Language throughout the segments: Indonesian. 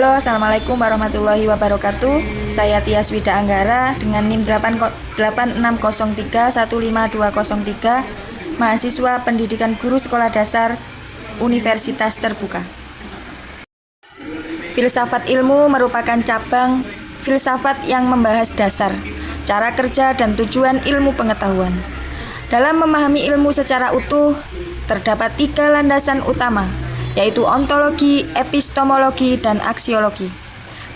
Halo, Assalamualaikum warahmatullahi wabarakatuh. Saya Tias Wida Anggara dengan NIM 8603152003, mahasiswa Pendidikan Guru Sekolah Dasar Universitas Terbuka. Filsafat ilmu merupakan cabang filsafat yang membahas dasar, cara kerja, dan tujuan ilmu pengetahuan. Dalam memahami ilmu secara utuh, terdapat 3 landasan utama, yaitu ontologi, epistemologi, dan aksiologi.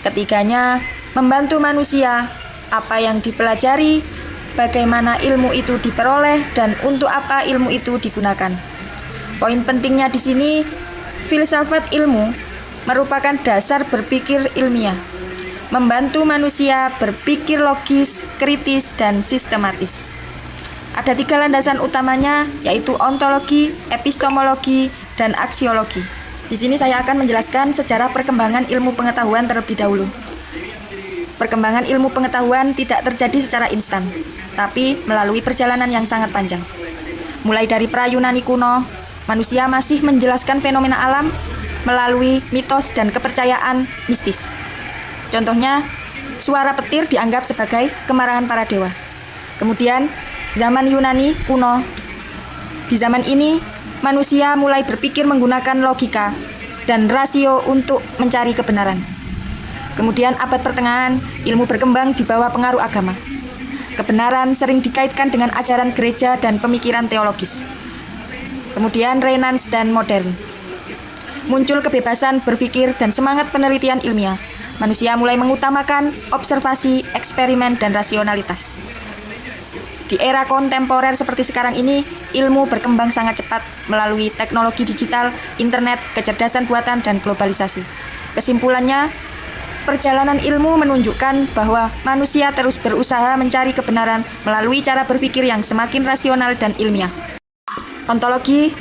Ketiganya membantu manusia, apa yang dipelajari, bagaimana ilmu itu diperoleh, dan untuk apa ilmu itu digunakan. Poin pentingnya di sini, filsafat ilmu merupakan dasar berpikir ilmiah, membantu manusia berpikir logis, kritis, dan sistematis. Ada 3 landasan utamanya, yaitu ontologi, epistemologi, dan aksiologi. Di sini saya akan menjelaskan sejarah perkembangan ilmu pengetahuan terlebih dahulu. Perkembangan ilmu pengetahuan tidak terjadi secara instan, tapi melalui perjalanan yang sangat panjang. Mulai dari pra-Yunani kuno, manusia masih menjelaskan fenomena alam melalui mitos dan kepercayaan mistis. Contohnya, suara petir dianggap sebagai kemarahan para dewa. Kemudian, zaman Yunani kuno. Di zaman ini, manusia mulai berpikir menggunakan logika dan rasio untuk mencari kebenaran. Kemudian abad pertengahan, ilmu berkembang di bawah pengaruh agama. Kebenaran sering dikaitkan dengan ajaran gereja dan pemikiran teologis. Kemudian Renaissance dan modern. Muncul kebebasan berpikir dan semangat penelitian ilmiah. Manusia mulai mengutamakan observasi, eksperimen, dan rasionalitas. Di era kontemporer seperti sekarang ini, ilmu berkembang sangat cepat melalui teknologi digital, internet, kecerdasan buatan, dan globalisasi. Kesimpulannya, perjalanan ilmu menunjukkan bahwa manusia terus berusaha mencari kebenaran melalui cara berpikir yang semakin rasional dan ilmiah. Ontologi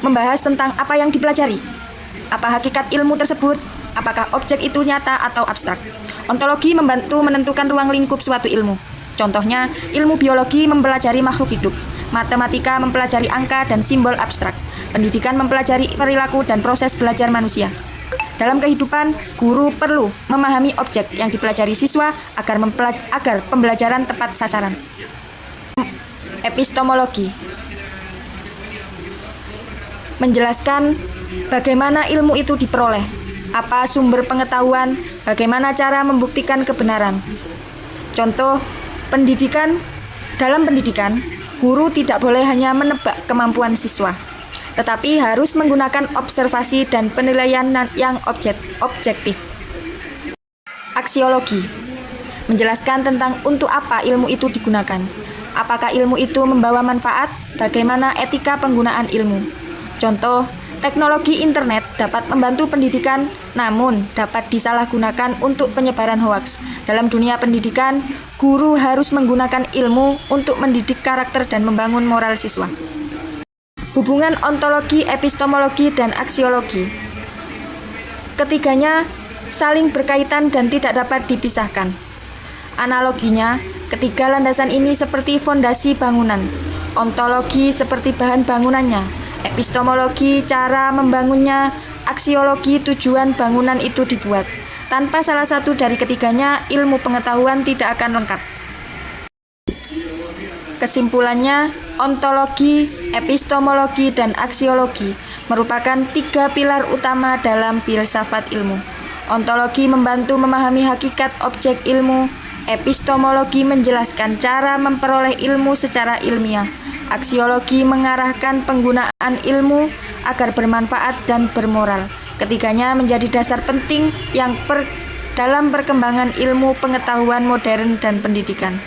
membahas tentang apa yang dipelajari, apa hakikat ilmu tersebut, apakah objek itu nyata atau abstrak. Ontologi membantu menentukan ruang lingkup suatu ilmu. Contohnya, ilmu biologi mempelajari makhluk hidup, matematika mempelajari angka dan simbol abstrak, pendidikan mempelajari perilaku dan proses belajar manusia. Dalam kehidupan, guru perlu memahami objek yang dipelajari siswa agar pembelajaran tepat sasaran. Epistemologi menjelaskan bagaimana ilmu itu diperoleh, apa sumber pengetahuan, bagaimana cara membuktikan kebenaran. Contoh, dalam pendidikan, guru tidak boleh hanya menebak kemampuan siswa, tetapi harus menggunakan observasi dan penilaian yang objektif. Aksiologi menjelaskan tentang untuk apa ilmu itu digunakan, apakah ilmu itu membawa manfaat, bagaimana etika penggunaan ilmu. Contoh, teknologi internet dapat membantu pendidikan, namun dapat disalahgunakan untuk penyebaran hoaks. Dalam dunia pendidikan, guru harus menggunakan ilmu untuk mendidik karakter dan membangun moral siswa. Hubungan ontologi, epistemologi, dan aksiologi. Ketiganya saling berkaitan dan tidak dapat dipisahkan. Analoginya, ketiga landasan ini seperti fondasi bangunan, ontologi seperti bahan bangunannya, epistemologi cara membangunnya, aksiologi tujuan bangunan itu dibuat. Tanpa salah satu dari ketiganya, ilmu pengetahuan tidak akan lengkap. Kesimpulannya, ontologi, epistemologi, dan aksiologi merupakan 3 pilar utama dalam filsafat ilmu. Ontologi membantu memahami hakikat objek ilmu, epistemologi menjelaskan cara memperoleh ilmu secara ilmiah, aksiologi mengarahkan penggunaan ilmu agar bermanfaat dan bermoral. Ketiganya menjadi dasar penting dalam perkembangan ilmu pengetahuan modern dan pendidikan.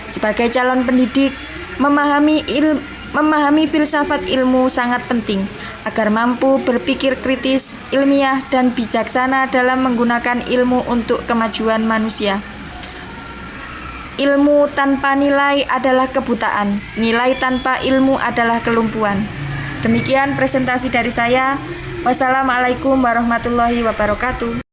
Sebagai calon pendidik, memahami filsafat ilmu sangat penting agar mampu berpikir kritis, ilmiah, dan bijaksana dalam menggunakan ilmu untuk kemajuan manusia. Ilmu tanpa nilai adalah kebutaan, nilai tanpa ilmu adalah kelumpuhan. Demikian presentasi dari saya. Wassalamualaikum warahmatullahi wabarakatuh.